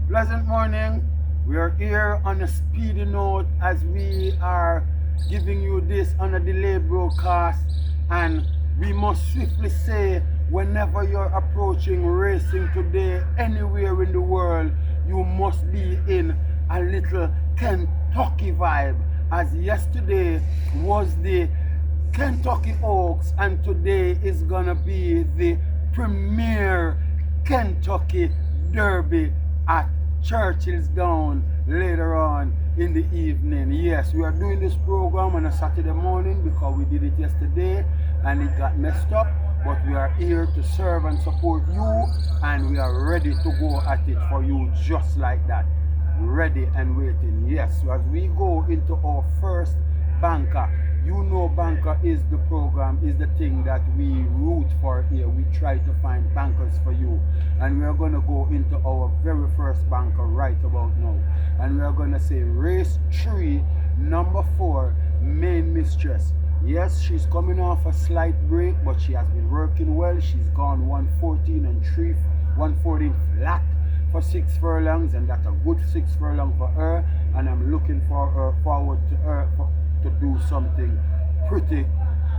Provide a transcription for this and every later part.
Pleasant morning. We are here on a speedy note as we are giving you this on a delayed broadcast, and we must swiftly say whenever you're approaching racing today anywhere in the world, you must be in a little Kentucky vibe, as yesterday was the Kentucky Oaks and today is gonna be the premier Kentucky Derby at Churchill's Down later on in the evening. Yes, we are doing this program on a Saturday morning because we did it yesterday and it got messed up, but we are here to serve and support you, and we are ready to go at it for you just like that. Ready and waiting. Yes, so as we go into our first banker, you know banker is the program, is the thing that we root for here. We try to find bankers for you, and we are going to go into our very first banker right about now, and we are going to say race 3, number 4, Main Mistress. Yes, she's coming off a slight break, but she has been working well. She's gone 114 and 3, 114 flat for 6 furlongs, and that's a good 6 furlong for her, and I'm looking forward to her to do something pretty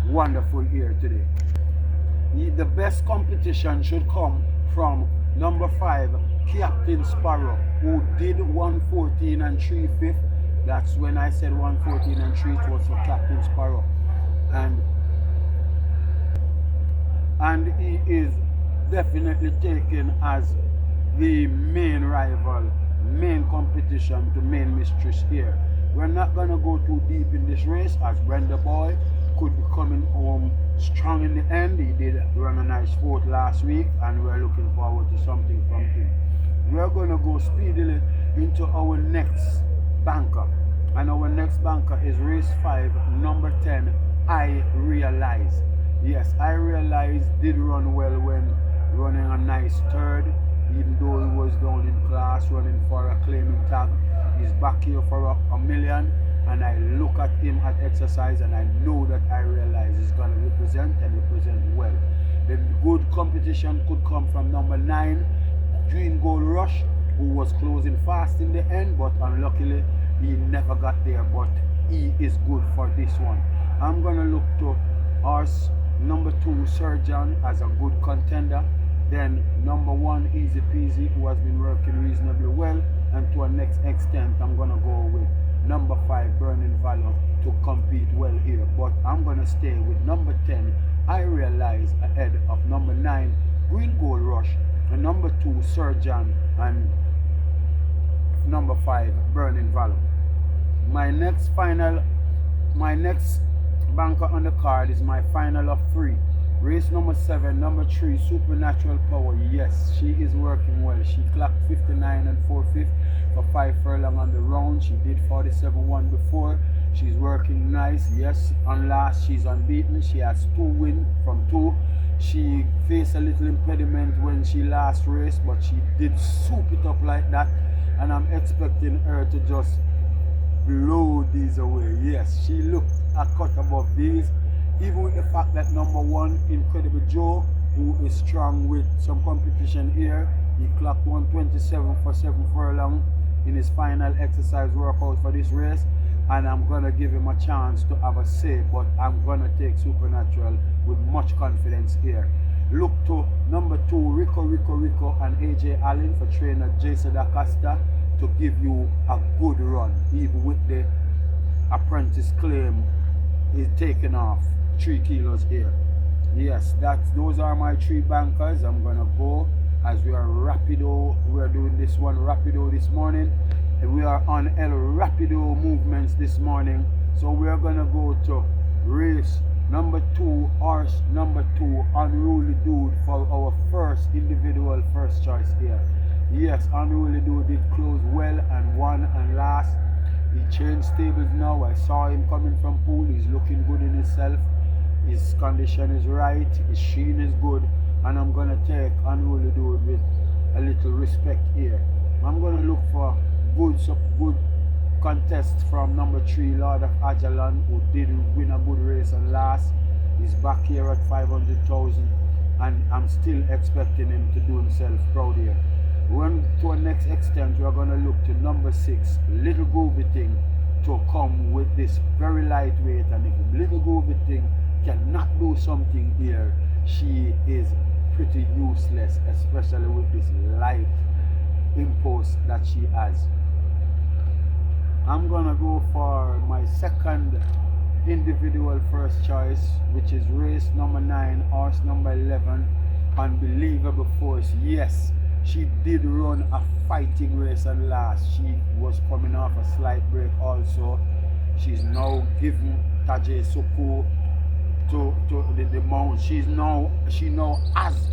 wonderful here today. The best competition should come from number 5, Captain Sparrow, who did 114 and 3/5. That's when I said 114 and 3, it was for Captain Sparrow, and he is definitely taken as the main rival, main competition to Main Mistress here. We're not going to go too deep in this race, as Brenda Boy could be coming home strong in the end. He did run a nice 4th last week, and we're looking forward to something from him. We're going to go speedily into our next banker, and our next banker is race 5, number 10, I Realize. Yes, I Realize did run well when running a nice 3rd, even though he was down in class running for a claiming tag. He's back here for a million, and I look at him at exercise and I know that I Realize he's going to represent and represent well. The good competition could come from number 9, Green Gold Rush, who was closing fast in the end, but unluckily he never got there, but he is good for this one. I'm going to look to horse number 2, Surgeon, as a good contender. Then number 1, Easy Peasy, who has been working reasonably well, and to a next extent I'm going to go with number 5, Burning Valor, to compete well here. But I'm going to stay with number 10, I Realize, ahead of number 9, Green Gold Rush, and number 2, Surgeon, and number 5, Burning Valor. My next banker on the card is my final of 3. Race number 7, number 3, Supernatural Power. Yes, she is working well. She clocked 59 and 4/5 for 5 furlong on the round. She did 47-1 before. She's working nice. Yes, on last she's unbeaten. She has 2 wins from 2. She faced a little impediment when she last raced, but she did soup it up like that, and I'm expecting her to just blow these away. Yes, she looked a cut above these, even with the fact that number 1, Incredible Joe, who is strong with some competition here, he clocked 127 for 7 furlong in his final exercise workout for this race, and I'm going to give him a chance to have a say, but I'm going to take Supernatural with much confidence here. Look to number 2, Rico, and AJ Allen for trainer Jason Acosta to give you a good run, even with the apprentice claim is taken off 3 kilos here. Yes, those are my 3 bankers. I'm gonna go as we are rapido. We're doing this one rapido this morning, and we are on El Rapido movements this morning. So we are gonna go to race number 2, horse number 2, Unruly Dude, for our first individual first choice here. Yes, Unruly Dude did close well and won and last. He changed stables now. I saw him coming from pool. He's looking good in himself. His condition is right. His sheen is good. And I'm going to take Unruly Dude with a little respect here. I'm going to look for good contest from number 3, Lord of Ajalon, who did win a good race and last. He's back here at 500,000, and I'm still expecting him to do himself proud here. When to our next extent, we are going to look to number 6, Little Groovy Thing, to come with this very lightweight. And if Little Groovy Thing cannot do something here, she is pretty useless, especially with this light impulse that she has. I'm gonna go for my second individual first choice, which is race number 9, horse number 11, Unbelievable Force. Yes, she did run a fighting race and last. She was coming off a slight break also. She's now giving Tajay Suku to the mount. She now has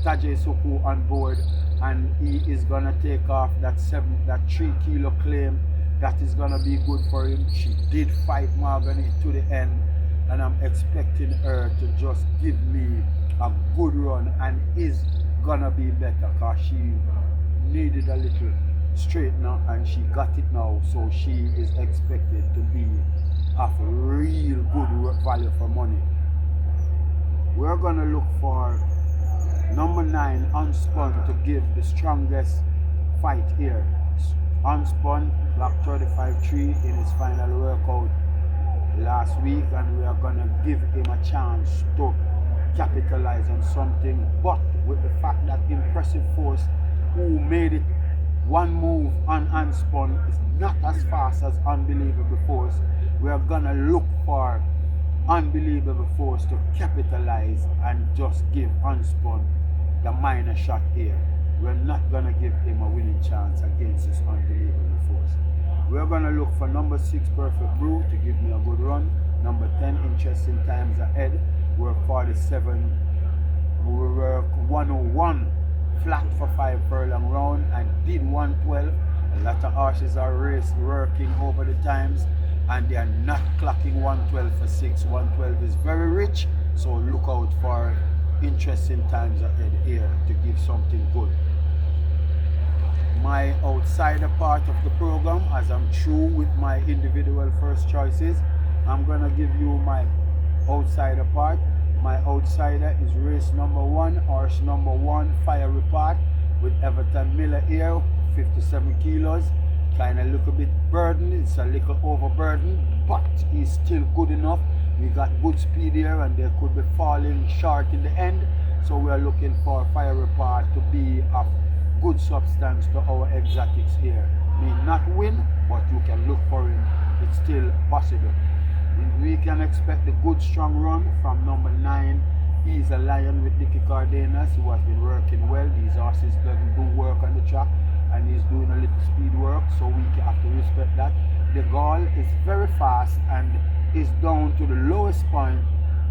Tajay Suku on board, and he is gonna take off that 3 kilo claim. That is gonna be good for him. She did fight Margany to the end, and I'm expecting her to just give me a good run, and is gonna be better because she needed a little straightener and she got it now. So she is expected to be of real good value for money. We're gonna look for number 9, Unspun, to give the strongest fight here. Unspun clocked 35.3 in his final workout last week, and we are gonna give him a chance to capitalize on something. But with the fact that Impressive Force, who made it one move on Unspun, is not as fast as Unbelievable Force, we are gonna look for Unbelievable Force to capitalize and just give Unspun the minor shot here. We're not gonna give him a winning chance against this Unbelievable Force. We're gonna look for number 6, Perfect Brew, to give me a good run. Number 10, Interesting Times Ahead. We're 47. We were 101 flat for 5 furlong round and did 112. A lot of horses are working over the times, and they are not clocking 112 for 6. 112 is very rich, so look out for Interesting Times Ahead here to give something good. My outsider part of the program, as I'm through with my individual first choices, I'm gonna give you my outsider part. My outsider is race number 1, horse number 1, Fiery Part, with Everton Miller here, 57 kilos. Kind of look a bit burdened, it's a little overburdened, but he's still good enough. We got good speed here, and they could be falling short in the end. So we are looking for Fiery Part to be of good substance to our exotics here. May not win, but you can look for him. It's still possible. We can expect a good strong run from number 9, He's a Lion, with Nicky Cardenas, who has been working well. These horses doesn't do work on the track, and he's doing a little speed work, so we have to respect that. The Gaul is very fast and is down to the lowest point.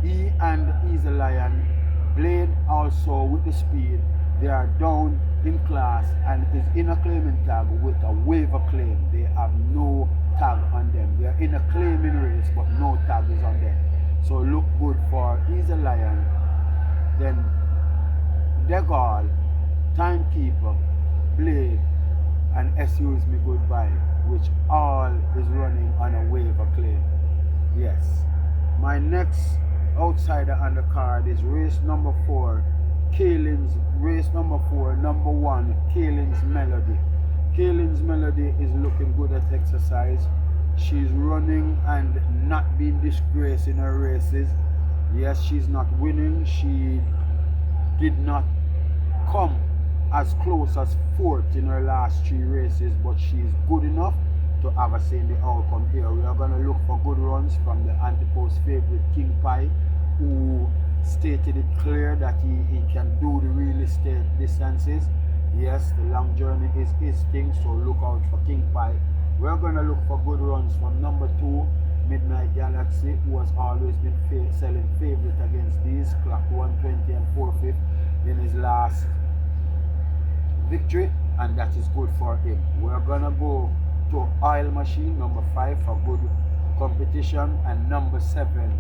He and He's a Lion, Blade also with the speed, they are down in class and is in a claiming tag with a waiver claim. They have no tag on them. They are in a claiming race, but no tag is on them. So look good for He's a Lion. Then Degal, Timekeeper, Blade, and Excuse Me Goodbye, which all is running on a waiver claim. Yes. My next outsider on the card is race number 4, Kaylin's race number 4, number 1, Kaylin's Melody. Kaylin's Melody is looking good at exercise. She's running and not being disgraced in her races. Yes, she's not winning. She did not come as close as 4th in her last 3 races, but she's good enough to have a say in the outcome here. We are going to look for good runs from the Antipost favorite King Pie, who stated it clear that he can do the real estate distances. Yes, the long journey is his thing, so look out for King Pie. We're going to look for good runs from number 2, Midnight Galaxy, who has always been selling favorite against these, clocked 120 and 4/5 in his last victory, and that is good for him. We're going to go to Oil Machine, number 5, for good competition, and number 7,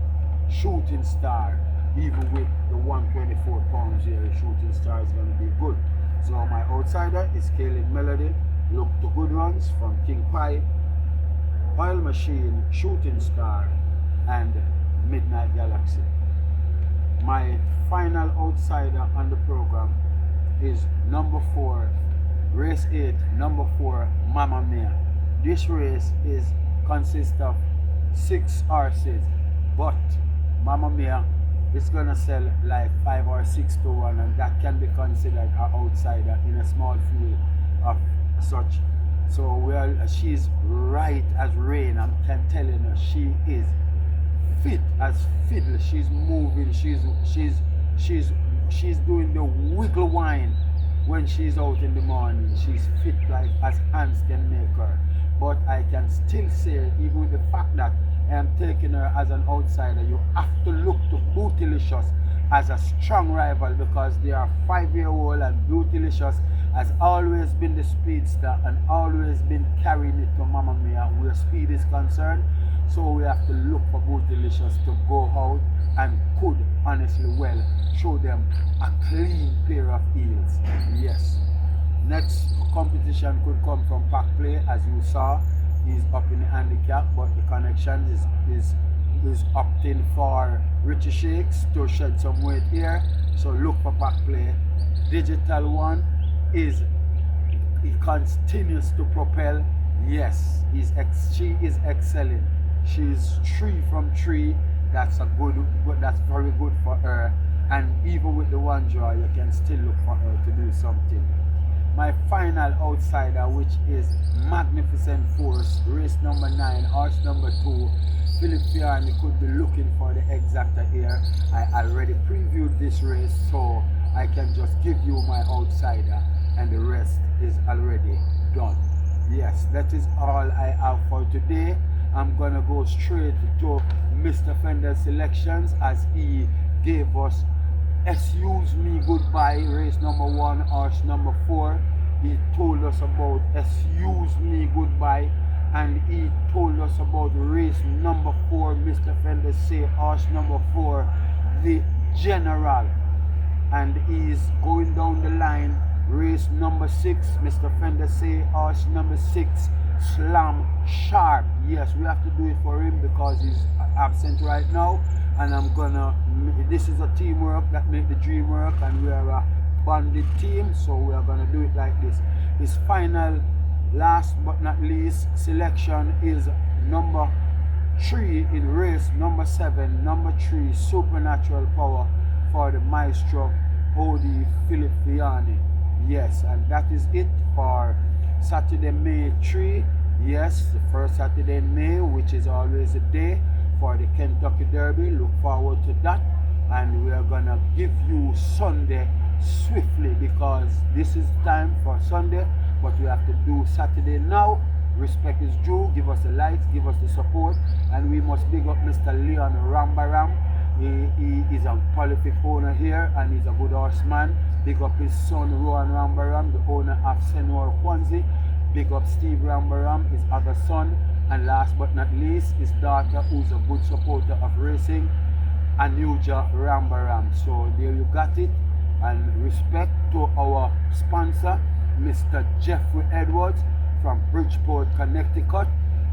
Shooting Star. Even with the 124 pounds here, Shooting Star is going to be good. So my outsider is Kaylin Melody. Look to good runs from King Pie, Oil Machine, Shooting Star, and Midnight Galaxy. My final outsider on the program is number 4, race 8, number 4, Mamma Mia. This race consists of 6 horses, but Mamma Mia is gonna sell like 5 or 6 to 1, and that can be considered an outsider in a small field of such. So well, she's right as rain. I'm telling you, she is fit as fiddle. She's moving. She's doing the wiggle wine when she's out in the morning. She's fit like as hands can make her. But I can still say, even with the fact that I am taking her as an outsider, you have to look to Bootylicious as a strong rival, because they are 5-year-old, and Bootylicious has always been the speedster and always been carrying it to Mamma Mia where speed is concerned. So we have to look for Bootylicious to go out and could honestly well show them a clean pair of heels. Yes. Next competition could come from Pack Play. As you saw, he's up in the handicap, but the connection is opting for Richie Shakes to shed some weight here. So look for Pack Play. Digital One he continues to propel. Yes, she is excelling. She's 3 from 3. That's very good for her. And even with the 1 draw, you can still look for her to do something. My final outsider, which is Magnificent Force, race number 9, horse number 2. Philip Fiani could be looking for the exacta here. I already previewed this race, so I can just give you my outsider, and the rest is already done. Yes, that is all I have for today. I'm gonna go straight to Mr. Fender's selections, as he gave us Excuse Me Goodbye, race number 1, horse number 4. He told us about Excuse Me Goodbye, and he told us about race number 4, Mr. Fender say horse number 4, the General. And he's going down the line, race number 6, Mr. Fender say horse number 6, Slam Sharp. Yes, we have to do it for him because he's absent right now, and this is a teamwork that make the dream work, and we are a bonded team, so we are gonna do it like this. His final, last but not least selection is number 3 in race number 7, number 3, Supernatural Power, for the Maestro OD Philip Fiani. Yes, and that is it for Saturday, May 3. Yes, the first Saturday in May, which is always a day for the Kentucky Derby. Look forward to that. And we are gonna give you Sunday swiftly, because this is time for Sunday, but we have to do Saturday now. Respect is due. Give us the likes, give us the support, and we must big up Mr. Leon Rambaram. He is a prolific owner here, and he's a good horseman. Big up his son Rowan Rambaram, the owner of Senor Kwanzi. Big up Steve Rambaram, his other son, and last but not least, his daughter, who's a good supporter of racing, Anuja Rambaram. So there you got it. And respect to our sponsor, Mr. Jeffrey Edwards from Bridgeport, Connecticut.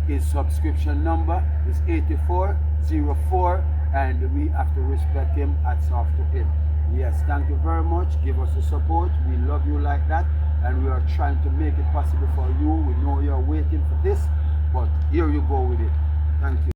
His subscription number is 8404, and we have to respect him. Hats off to him. Yes, thank you very much. Give us the support. We love you like that, and we are trying to make it possible for you. We know you're waiting for this, but here you go with it. Thank you.